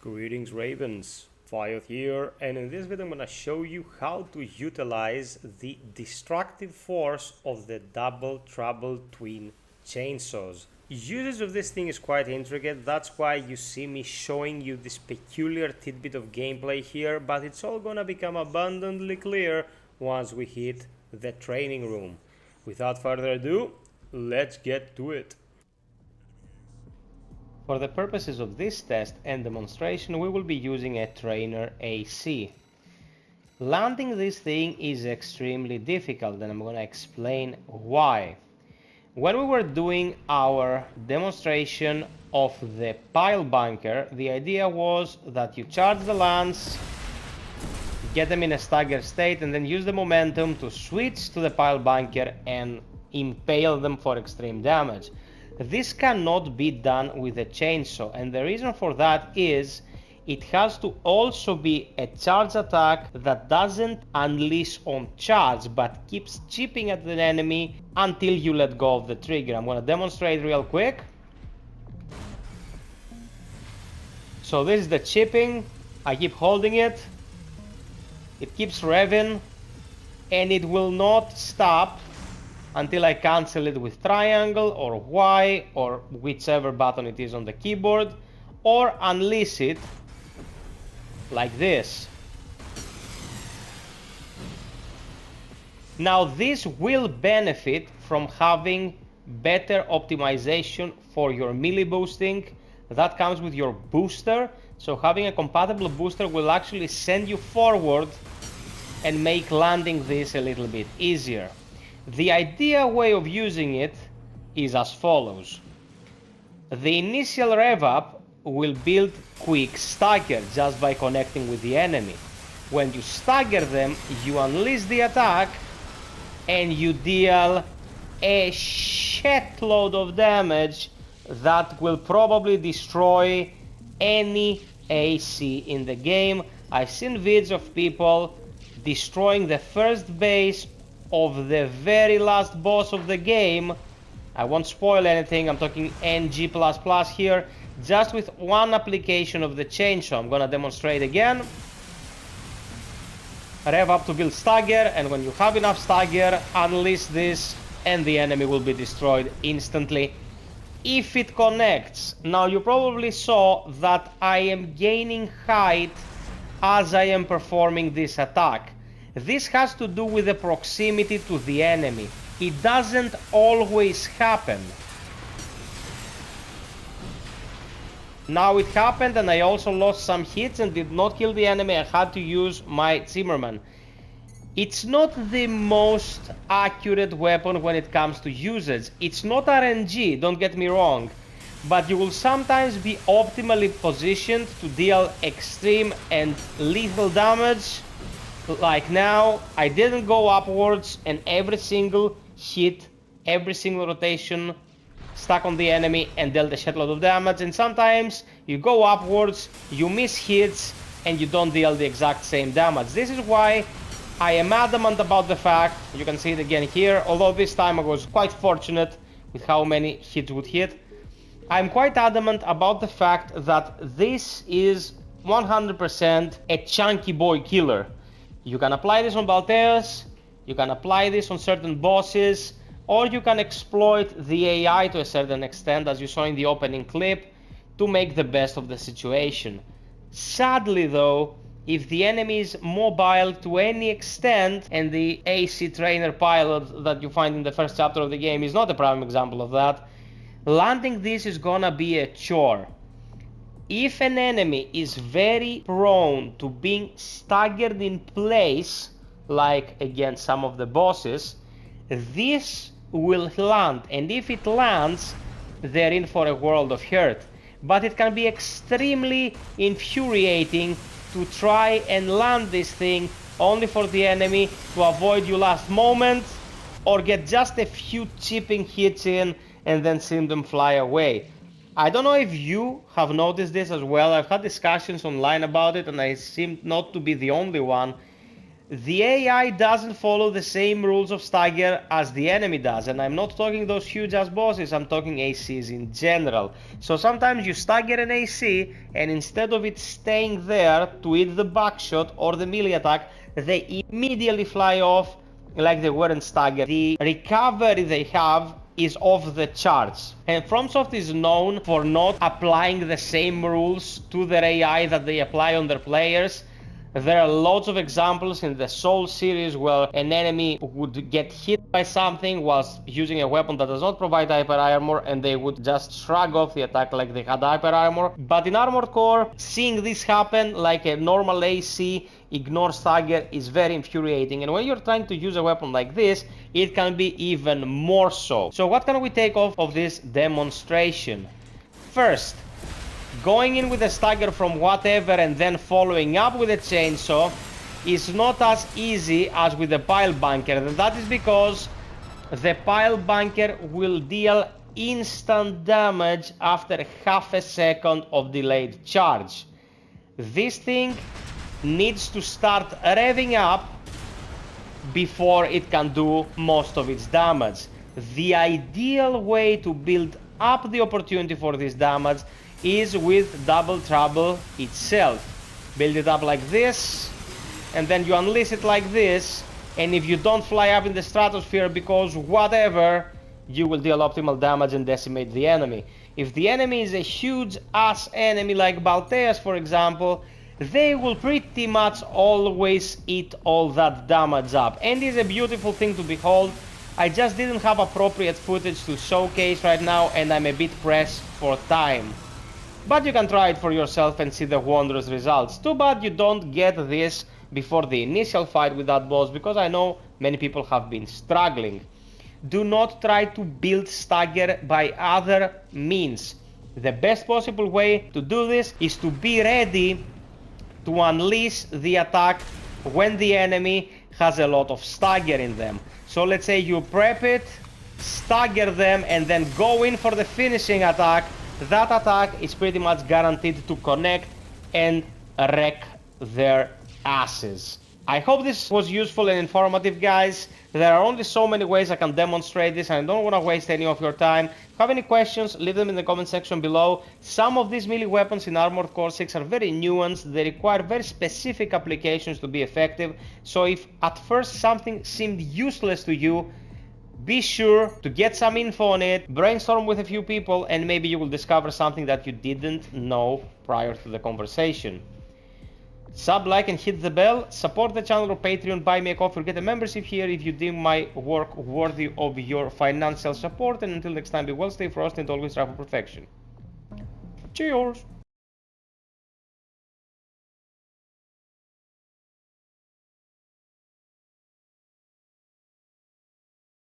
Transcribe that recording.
Greetings Ravens, FiOth here, and in this video I'm gonna show you how to utilize the destructive force of the double trouble twin chainsaws. Usage of this thing is quite intricate, that's why you see me showing you this peculiar tidbit of gameplay here, but it's all gonna become abundantly clear once we hit the training room. Without further ado, let's get to it. For the purposes of this test and demonstration, we will be using a trainer AC. Landing this thing is extremely difficult, and I'm going to explain why. When we were doing our demonstration of the pile bunker, the idea was that you charge the lance, get them in a staggered state, and then use the momentum to switch to the pile bunker and impale them for extreme damage. This cannot be done with a chainsaw, and the reason for that is it has to also be a charge attack that doesn't unleash on charge but keeps chipping at the enemy until you let go of the trigger. I'm going to demonstrate real quick. So this is the chipping. I keep holding it. It keeps revving and it will not stop until I cancel it with triangle or Y or whichever button it is on the keyboard, or unleash it like this. Now this will benefit from having better optimization for your melee boosting. That comes with your booster, so having a compatible booster will actually send you forward and make landing this a little bit easier. The ideal way of using it is as follows. The initial rev up will build quick stagger just by connecting with the enemy. When you stagger them, you unleash the attack and you deal a shitload of damage that will probably destroy any AC in the game. I've seen vids of people destroying the first base of the very last boss of the game. I won't spoil anything, I'm talking NG++ here, just with one application of the chainsaw. I'm gonna demonstrate again. Rev up to build stagger, and when you have enough stagger, unleash this and the enemy will be destroyed instantly if it connects. Now you probably saw that I am gaining height as I am performing this attack. This has to do with the proximity to the enemy. It doesn't always happen. Now it happened and I also lost some hits and did not kill the enemy. I had to use my Zimmerman. It's not the most accurate weapon when it comes to usage. It's not RNG, don't get me wrong. But you will sometimes be optimally positioned to deal extreme and lethal damage. Like now, I didn't go upwards and every single hit, every single rotation stuck on the enemy and dealt a shitload of damage. And sometimes you go upwards, you miss hits and you don't deal the exact same damage. This is why I am adamant about the fact, you can see it again here, although this time I was quite fortunate with how many hits would hit. I'm quite adamant about the fact that this is 100% a chunky boy killer. You can apply this on Balteas, you can apply this on certain bosses, or you can exploit the AI to a certain extent, as you saw in the opening clip, to make the best of the situation. Sadly though, if the enemy is mobile to any extent, and the AC trainer pilot that you find in the first chapter of the game is not a prime example of that, landing this is gonna be a chore. If an enemy is very prone to being staggered in place, like against some of the bosses, this will land, and if it lands, they're in for a world of hurt. But it can be extremely infuriating to try and land this thing only for the enemy to avoid you last moment, or get just a few chipping hits in and then see them fly away. I don't know if you have noticed this as well. I've had discussions online about it and I seem not to be the only one. The AI doesn't follow the same rules of stagger as the enemy does, and I'm not talking those huge ass bosses, I'm talking ACs in general. So sometimes you stagger an AC, and instead of it staying there to hit the backshot or the melee attack, they immediately fly off like they weren't staggered. The recovery they have is off the charts. And FromSoft is known for not applying the same rules to their AI that they apply on their players. There are lots of examples in the Soul series where an enemy would get hit by something whilst using a weapon that does not provide hyper armor, and they would just shrug off the attack like they had hyper armor. But in Armored Core, seeing this happen like a normal AC ignore stagger is very infuriating, and when you're trying to use a weapon like this, it can be even more so. So what can we take off of this demonstration? First, going in with a stagger from whatever and then following up with a chainsaw is not as easy as with the pile bunker, and that is because the pile bunker will deal instant damage after half a second of delayed charge. This thing needs to start revving up before it can do most of its damage. The ideal way to build up the opportunity for this damage is with Double Trouble itself. Build it up like this, and then you unleash it like this, and if you don't fly up in the stratosphere because whatever, you will deal optimal damage and decimate the enemy. If the enemy is a huge ass enemy like Balteas, for example, they will pretty much always eat all that damage up, and it's a beautiful thing to behold. I just didn't have appropriate footage to showcase right now, and I'm a bit pressed for time. But you can try it for yourself and see the wondrous results. Too bad you don't get this before the initial fight with that boss, because I know many people have been struggling. Do not try to build stagger by other means. The best possible way to do this is to be ready to unleash the attack when the enemy has a lot of stagger in them. So let's say you prep it, stagger them, and then go in for the finishing attack. That attack is pretty much guaranteed to connect and wreck their asses. I hope this was useful and informative, guys. There are only so many ways I can demonstrate this, and I don't want to waste any of your time. If you have any questions, leave them in the comment section below. Some of these melee weapons in Armored Core 6 are very nuanced. They require very specific applications to be effective. So if at first something seemed useless to you, be sure to get some info on it, brainstorm with a few people, and maybe you will discover something that you didn't know prior to the conversation. Sub, like, and hit the bell. Support the channel or Patreon, buy me a coffee, or get a membership here if you deem my work worthy of your financial support. And until next time, be well, stay frosty, and always strive for perfection. Cheers!